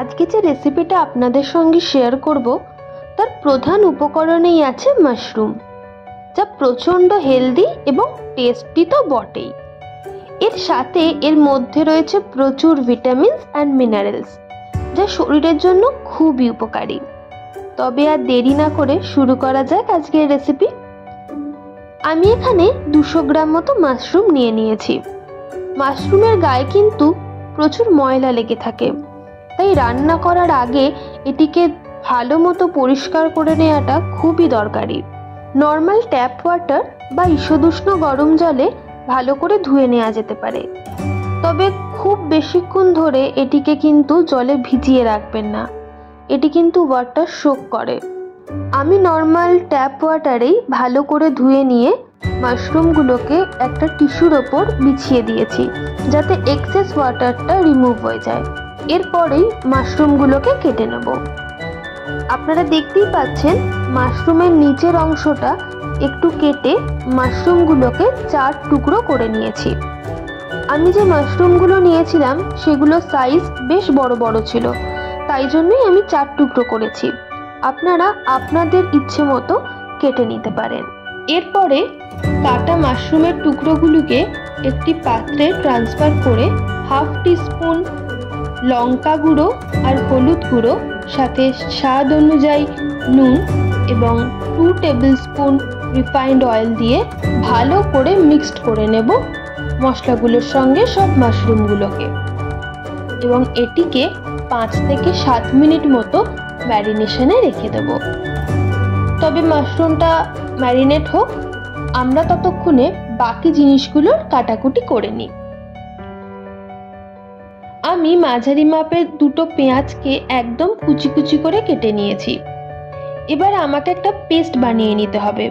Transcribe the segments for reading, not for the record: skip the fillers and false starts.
আজকে যে রেসিপিটা আপনাদের সঙ্গে শেয়ার করব তার প্রধান উপকরণেই আছে মাশরুম, যা প্রচণ্ড হেলদি এবং টেস্টি তো বটেই। এর সাথে এর মধ্যে রয়েছে প্রচুর ভিটামিনস অ্যান্ড মিনারেলস, যা শরীরের জন্য খুবই উপকারী। তবে আর দেরি না করে শুরু করা যাক আজকের রেসিপি। আমি এখানে 200 গ্রাম মতো মাশরুম নিয়ে নিয়েছি। মাশরুমের গায়ে কিন্তু প্রচুর ময়লা লেগে থাকে, তাই রান্না করার আগে এটিকে ভালো মতো পরিষ্কার করে নেওয়াটা খুবই দরকারি। নর্মাল ট্যাপ ওয়াটার বা ঈষদুষ্ণ গরম জলে ভালো করে ধুয়ে নেওয়া যেতে পারে, তবে খুব বেশিক্ষণ ধরে এটিকে কিন্তু জলে ভিজিয়ে রাখবেন না, এটি কিন্তু ওয়াটার শোক করে। আমি নর্মাল ট্যাপ ওয়াটারেই ভালো করে ধুয়ে নিয়ে মাশরুমগুলোকে একটা টিস্যুর ওপর বিছিয়ে দিয়েছি, যাতে এক্সেস ওয়াটারটা রিমুভ হয়ে যায়। এরপরেই মাশরুমগুলোকে কেটে নেব। আপনারা দেখতেই পাচ্ছেন মাশরুমের নিচের অংশটা একটু কেটে মাশরুমগুলোকে 4 টুকরো করে নিয়েছি। আমি যে মাশরুমগুলো নিয়েছিলাম সেগুলো সাইজ বেশ বড় বড় ছিল, তাই জন্যই আমি 4 টুকরো করেছি। আপনারা আপনাদের ইচ্ছে মতো কেটে নিতে পারেন। এরপরে কাটা মাশরুমের টুকরোগুলোকে একটি পাত্রে ট্রান্সফার করে 1/2 টিস্পুন লঙ্কা গুঁড়ো আর হলুদ গুঁড়ো, সাথে স্বাদ অনুযায়ী নুন এবং 2 টেবিল স্পুন রিফাইন্ড অয়েল দিয়ে ভালো করে মিক্সড করে নেব মশলাগুলোর সঙ্গে সব মাশরুমগুলোকে, এবং এটিকে 5 থেকে 7 মিনিট মতো ম্যারিনেশনে রেখে দেব। তবে মাশরুমটা ম্যারিনেট হোক, আমরা ততক্ষণে বাকি জিনিসগুলোর কাটাকুটি করে নিই। আমি মাঝারি মাপের 2টো পেঁয়াজকে একদম কুচি কুচি করে কেটে নিয়েছি। এবার আমাকে একটা পেস্ট বানিয়ে নিতে হবে,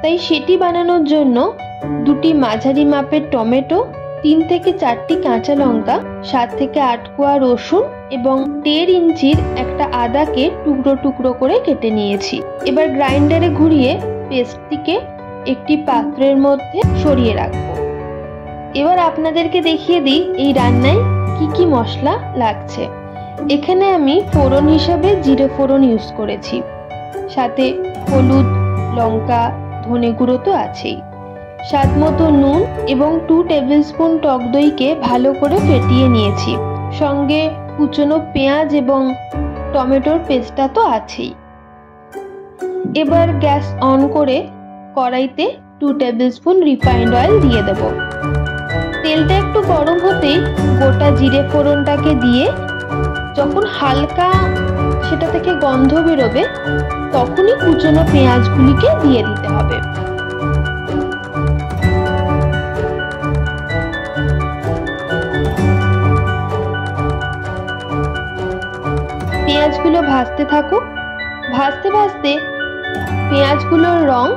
তাই সেটি বানানোর জন্য 2টি মাঝারি মাপের টমেটো, 3 থেকে 4টি কাঁচা লঙ্কা, 7 থেকে 8 কোয়া রসুন এবং 1.5 ইঞ্চির একটা আদাকে টুকরো টুকরো করে কেটে নিয়েছি। এবার গ্রাইন্ডারে ঘুরিয়ে পেস্টটিকে একটি পাত্রের মধ্যে সরিয়ে রাখবো। এবার আপনাদেরকে দেখিয়ে দিই এই রান্নায় কি কি মশলা লাগছে। এখানে আমি ফোড়ন হিসাবে জিরে ফোড়ন ইউজ করেছি, সাথে হলুদ, লঙ্কা, ধনে গুঁড়ো তো আছেই, স্বাদ মতো নুন এবং 2 টেবিল স্পুন টক দইকে ভালো করে ফেটিয়ে নিয়েছি, সঙ্গে কুচনো পেঁয়াজ এবং টমেটোর পেস্টটা তো আছেই। এবার গ্যাস অন করে কড়াইতে 2 টেবিল স্পুন রিফাইন্ড অয়েল দিয়ে দেব। তেলটা একটু গরম হতেই গোটা জিরে ফোড়নটাকে দিয়ে যখন হালকা সেটা থেকে গন্ধ বেরোবে, তখনই কুচনো পেঁয়াজগুলিকে দিয়ে দিতে হবে। পেঁয়াজগুলো ভাজতে থাকুক। ভাজতে ভাজতে পেঁয়াজগুলোর রং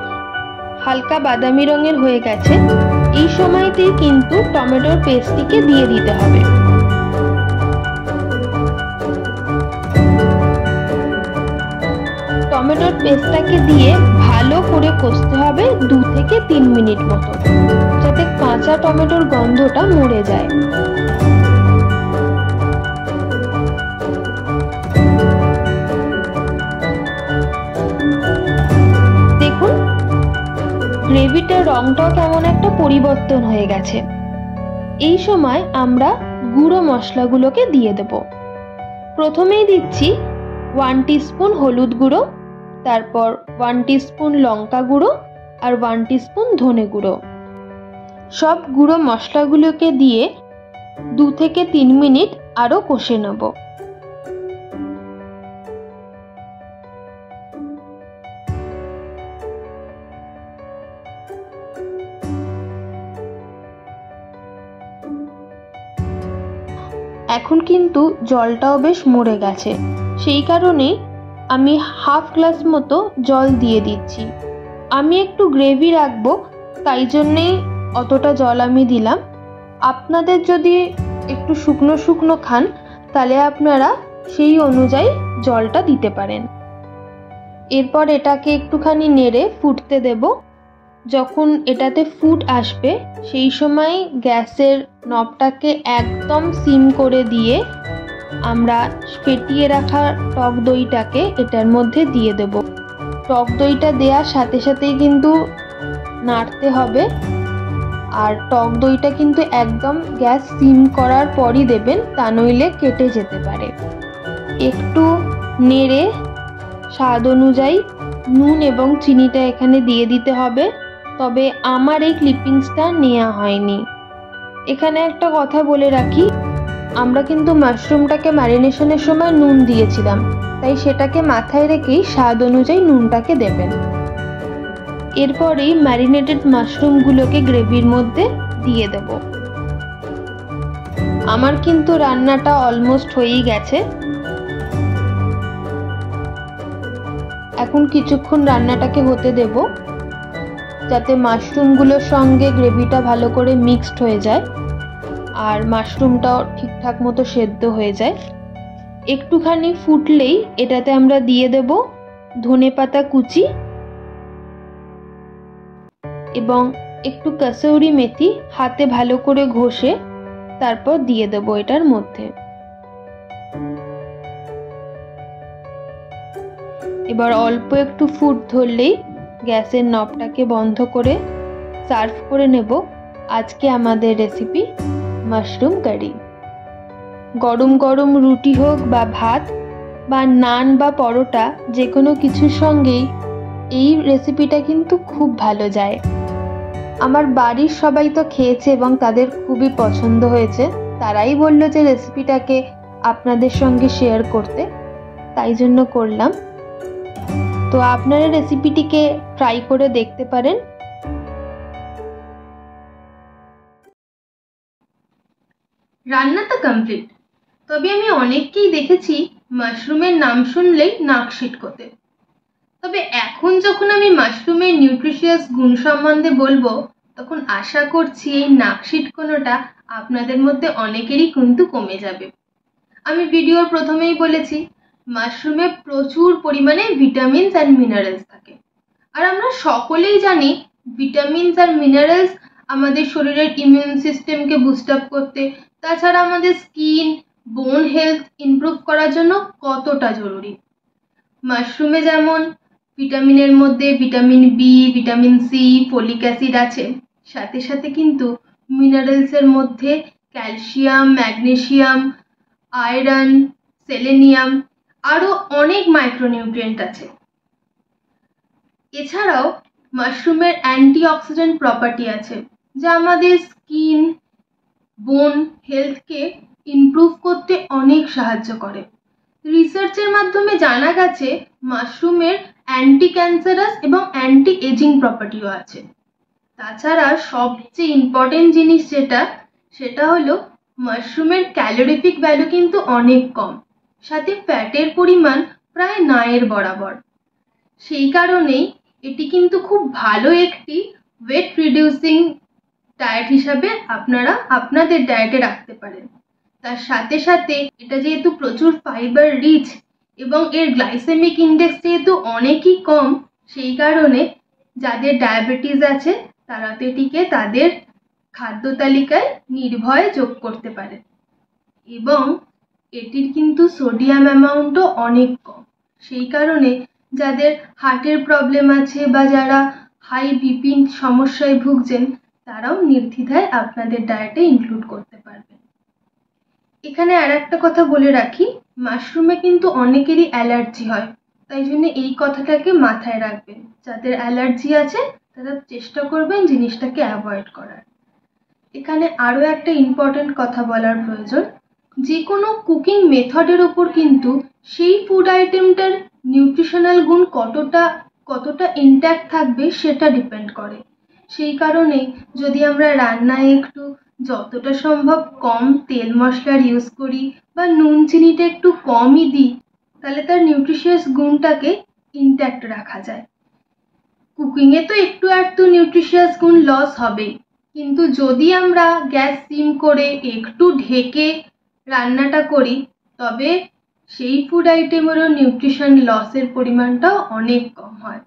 হালকা বাদামি রঙের হয়ে গেছে, এই সময়তেই কিন্তু টমেটোর পেস্টটিকে দিয়ে দিতে হবে। টমেটোর পেস্টটাকে দিয়ে ভালো করে কষতে হবে 2 থেকে 3 মিনিট মতো, যাতে কাঁচা টমেটোর গন্ধটা মরে যায়। দেখুন গ্রেভিটার রংটাও কেমন একটা পরিবর্তন হয়ে গেছে। এই সময় আমরা গুঁড়ো মশলাগুলোকে দিয়ে দেব। প্রথমেই দিচ্ছি 1 টিস্পুন হলুদ গুঁড়ো, তারপর 1 টিস্পুন লঙ্কা গুঁড়ো আর 1 টিস্পুন ধনে গুঁড়ো। সব গুঁড়ো মশলাগুলোকে দিয়ে 2 থেকে 3 মিনিট আরও কষে নেব। এখন কিন্তু জলটাও বেশ মরে গেছে, সেই কারণে আমি 1/2 গ্লাস মতো জল দিয়ে দিচ্ছি। আমি একটু গ্রেভি রাখবো, তাই জন্যেই অতটা জল আমি দিলাম। আপনাদের যদি একটু শুকনো শুকনো খান, তাহলে আপনারা সেই অনুযায়ী জলটা দিতে পারেন। এরপর এটাকে একটুখানি নেড়ে ফুটতে দেব। যখন এটাতে ফুট আসবে, সেই সময় গ্যাসের নবটাকে একদম সিম করে দিয়ে আমরা ফেটিয়ে রাখা টক দইটাকে এটার মধ্যে দিয়ে দেব। টক দইটা দেওয়ার সাথে সাথেই কিন্তু নাড়তে হবে, আর টক দইটা কিন্তু একদম গ্যাস সিম করার পরই দেবেন, তা নইলে কেটে যেতে পারে। একটু নেড়ে স্বাদ অনুযায়ী নুন এবং চিনিটা এখানে দিয়ে দিতে হবে। তবে আমার এই ক্লিপিংসটা নেওয়া হয়নি। এখানে একটা কথা বলে রাখি, আমরা কিন্তু মাশরুমটাকে ম্যারিনেশনের সময় নুন দিয়েছিলাম, তাই সেটাকে মাথায় রেখেই স্বাদ অনুযায়ী নুনটাকে দেবেন। এরপরেই ম্যারিনেটেড মাশরুমগুলোকে গ্রেভির মধ্যে দিয়ে দেব। আমার কিন্তু রান্নাটা অলমোস্ট হয়েই গেছে। এখন কিছুক্ষণ রান্নাটাকে হতে দেব, যাতে মাশরুমগুলোর সঙ্গে গ্রেভিটা ভালো করে মিক্সড হয়ে যায় আর মাশরুমটাও ঠিকঠাক মতো সেদ্ধ হয়ে যায়। একটুখানি ফুটলেই এটাতে আমরা দিয়ে দেব ধনেপাতা কুচি এবং একটু কসুরি মেথি হাতে ভালো করে ঘষে তারপর দিয়ে দেব এটার মধ্যে। এবার অল্প একটু ফুট ধরলেই গ্যাসের নবটাকে বন্ধ করে সার্ভ করে নেব আজকে আমাদের রেসিপি মাশরুম কারি। গরম গরম রুটি হোক বা ভাত বা নান বা পরোটা, যে কোনো কিছুর সঙ্গেই এই রেসিপিটা কিন্তু খুব ভালো যায়। আমার বাড়ির সবাই তো খেয়েছে এবং তাদের খুবই পছন্দ হয়েছে। তারাই বলল যে রেসিপিটাকে আপনাদের সঙ্গে শেয়ার করতে, তাই জন্য করলাম। তো আপনারা রেসিপিটিকে ট্রাই করে দেখতে পারেন। রান্না তো কমপ্লিট, তবে আমি অনেককেই দেখেছি মাশরুমের নাম শুনলেই নাক সিটকোতে। তবে এখন যখন আমি মাশরুমের নিউট্রিশিয়াস গুণ সম্বন্ধে বলবো, তখন আশা করছি এই নাক সিটকোনোটা আপনাদের মধ্যে অনেকেরই কিন্তু কমে যাবে। আমি ভিডিওর প্রথমেই বলেছি, মাশরুমে প্রচুর পরিমাণে ভিটামিনস অ্যান্ড মিনারেলস থাকে। আর আমরা সকলেই জানি ভিটামিনস আর মিনারেলস আমাদের শরীরের ইমিউন সিস্টেমকে বুস্ট আপ করতে, তাছাড়া আমাদের স্কিন বোন হেলথ ইমপ্রুভ করার জন্য কতটা জরুরি। মাশরুমে যেমন ভিটামিনের মধ্যে vitamin B, vitamin C, folic acid আছে, সাথে সাথে কিন্তু মিনারেলসের মধ্যে ক্যালসিয়াম, ম্যাগনেসিয়াম, আয়রন, সেলেনিয়াম, আরও অনেক মাইক্রোনিউট্রিয়েন্ট আছে। এছাড়াও মাশরুমের অ্যান্টিঅক্সিডেন্ট প্রপার্টি আছে, যা আমাদের স্কিন বোন হেলথকে ইমপ্রুভ করতে অনেক সাহায্য করে। রিসার্চের মাধ্যমে জানা গেছে মাশরুমের অ্যান্টি ক্যান্সারাস এবং অ্যান্টি এজিং প্রপার্টিও আছে। তাছাড়া সবচেয়ে ইম্পর্টেন্ট জিনিস সেটা হলো মাশরুমের ক্যালোরিফিক ভ্যালু কিন্তু অনেক কম, সাথে ফ্যাটের পরিমাণ প্রায় নায়ের বরাবর। সেই কারণেই এটি কিন্তু খুব ভালো একটি ওয়েট রিডিউসিং ডায়েট হিসাবে আপনারা আপনাদের ডায়েটে রাখতে পারেন। তার সাথে সাথে এটা যেহেতু প্রচুর ফাইবার রিচ এবং এর গ্লাইসেমিক ইন্ডেক্স যেহেতু অনেকই কম, সেই কারণে যাদের ডায়াবেটিস আছে তারা তো এটিকে তাদের খাদ্য তালিকায় নির্ভয়ে যোগ করতে পারে। এবং এটির কিন্তু সোডিয়াম অ্যামাউন্টও অনেক কম, সেই কারণে যাদের হার্টের প্রবলেম আছে বা যারা হাই বিপি সমস্যায় ভুগছেন, তারাও নির্দ্বিধায় আপনাদের ডায়েটে ইনক্লুড করতে পারবেন। এখানে আর একটা কথা বলে রাখি, মাশরুমে কিন্তু অনেকেরই অ্যালার্জি হয়, তাই জন্য এই কথাটাকে মাথায় রাখবেন। যাদের অ্যালার্জি আছে তারা চেষ্টা করবেন জিনিসটাকে অ্যাভয়েড করার। এখানে আরও একটা ইম্পর্টেন্ট কথা বলার প্রয়োজন, যে কোনো কুকিং মেথডের ওপর কিন্তু সেই ফুড আইটেমটার নিউট্রিশনাল গুণ কতটা ইনট্যাক্ট থাকবে সেটা ডিপেন্ড করে। সেই কারণে যদি আমরা রান্নায় একটু যতটা সম্ভব কম তেল মশলার ইউজ করি বা নুন চিনিটা একটু কমই দিই, তাহলে তার নিউট্রিশিয়াস গুণটাকে ইনট্যাক্ট রাখা যায়। কুকিংয়ে তো একটু নিউট্রিশিয়াস গুণ লস হবেই, কিন্তু যদি আমরা গ্যাস সিম করে একটু ঢেকে রান্নাটা করি, তবে সেই ফুড আইটেমেরও নিউট্রিশন লসের পরিমাণটাও অনেক কম হয়।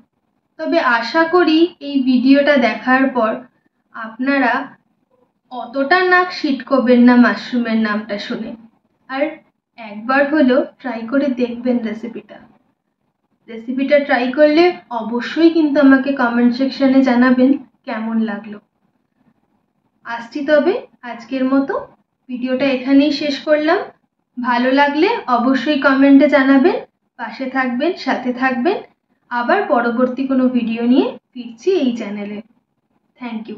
তবে আশা করি এই ভিডিওটা দেখার পর আপনারা অতটা নাক সিটকোবেন না মাশরুমের নামটা শুনে। আর একবার হলো ট্রাই করে দেখবেন রেসিপিটা ট্রাই করলে অবশ্যই কিন্তু আমাকে কমেন্ট সেকশনে জানাবেন কেমন লাগলো। আসছি তবে আজকের মতো ভিডিওটা এখানেই শেষ করলাম। ভালো লাগলে অবশ্যই কমেন্টে জানাবেন, পাশে থাকবেন, সাথে থাকবেন। আবার পরবর্তী কোনো ভিডিও নিয়ে ফিরছি এই চ্যানেলে। Thank you.